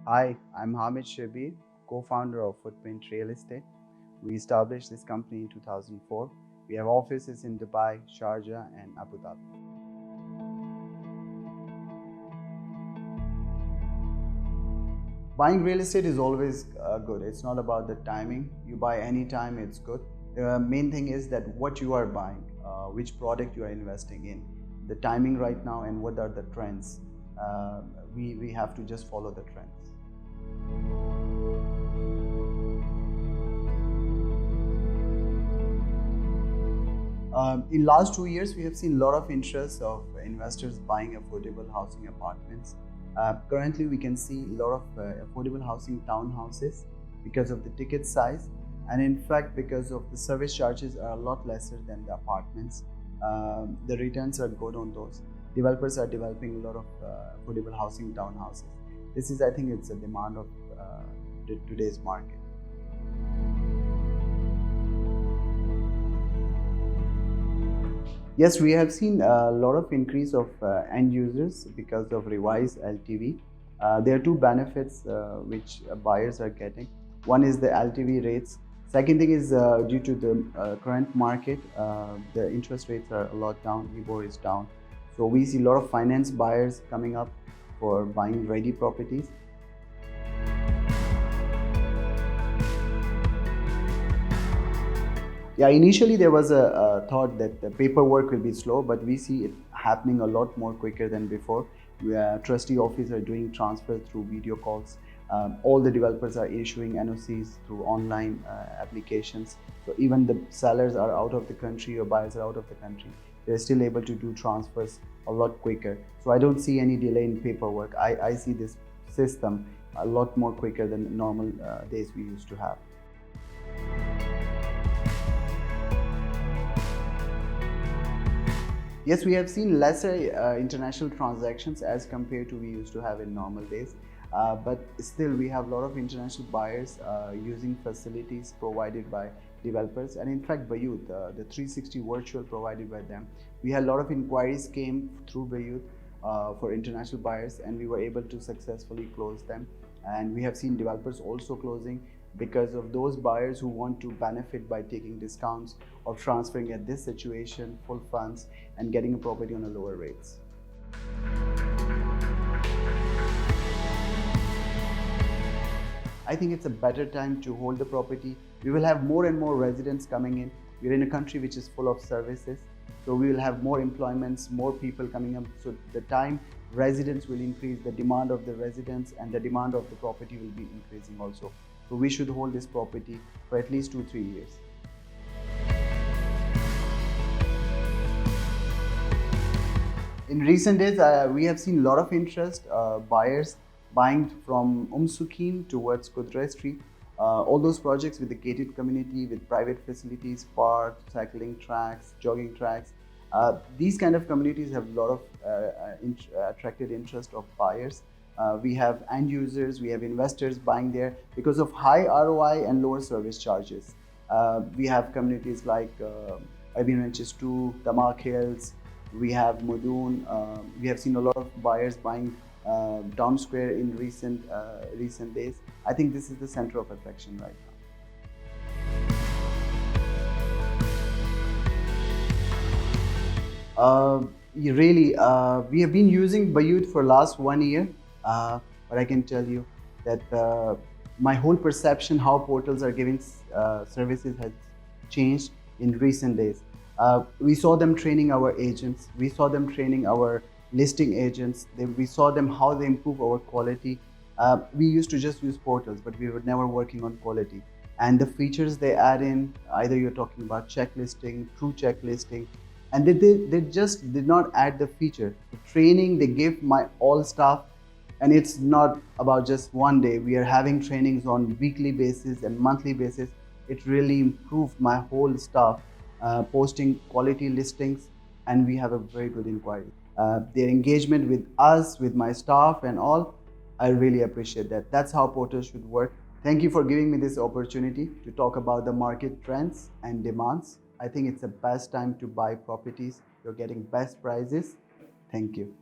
Hi, I'm Hamid Shabir, co-founder of Footprint Real Estate. We established this company in 2004. We have offices in Dubai, Sharjah, and Abu Dhabi. Buying real estate is always good. It's not about the timing. You buy any time, it's good. The main thing is that what you are buying, which product you are investing in, the timing right now, and what are the trends. We have to just follow the trends. In last 2 years, we have seen a lot of interest of investors buying affordable housing apartments. Currently, we can see a lot of affordable housing townhouses because of the ticket size, and in fact, because of the service charges are a lot lesser than the apartments. The returns are good on those. Developers are developing a lot of affordable housing townhouses. This is, I think, it's a demand of today's market. Yes, we have seen a lot of increase of end users because of revised LTV. There are two benefits which buyers are getting. One is the LTV rates. Second thing is due to the current market, the interest rates are a lot down, LIBOR is down. So we see a lot of finance buyers coming up for buying ready properties. Yeah, initially there was a thought that the paperwork will be slow, but we see it happening a lot more quicker than before. Trustee office are doing transfer through video calls. All the developers are issuing NOCs through online applications. So even the sellers are out of the country or buyers are out of the country, they're still able to do transfers a lot quicker. So I don't see any delay in paperwork. I see this system a lot more quicker than normal days we used to have. Yes, we have seen lesser international transactions as compared to we used to have in normal days. But still, we have a lot of international buyers using facilities provided by developers. And in fact, Bayut, the 360 virtual provided by them, we had a lot of inquiries came through Bayut for international buyers, and we were able to successfully close them. And we have seen developers also closing because of those buyers who want to benefit by taking discounts or transferring at this situation full funds and getting a property on a lower rates. I think it's a better time to hold the property. We will have more and more residents coming in. We're in a country which is full of services. So we will have more employments, more people coming up. So the time residents will increase, the demand of the residents and the demand of the property will be increasing also. So we should hold this property for at least 2-3 years. In recent days, we have seen a lot of interest, buyers buying from Sukim towards Kudra Street. All those projects with the gated community, with private facilities, parks, cycling tracks, jogging tracks. These kind of communities have a lot of attracted interest of buyers. We have end users, we have investors buying there because of high ROI and lower service charges. We have communities like Ibn Ranches 2, Tamak Hills, we have Mudun. We have seen a lot of buyers buying Town Square in recent days. I think this is the center of attraction right now. Really, we have been using Bayut for last 1 year, but I can tell you that my whole perception how portals are giving services has changed in recent days. We saw them training our agents. We saw them training our listing agents. We saw them how they improve our quality. We used to just use portals, but we were never working on quality. And the features they add in, either you're talking about checklisting, true checklisting, and they just did not add the feature. The training they give my all staff, and it's not about just one day. We are having trainings on weekly basis and monthly basis. It really improved my whole staff posting quality listings, and we have a very good inquiry. Their engagement with us, with my staff and all, I really appreciate that. That's how portals should work. Thank you for giving me this opportunity to talk about the market trends and demands. I think it's the best time to buy properties. You're getting best prices. Thank you.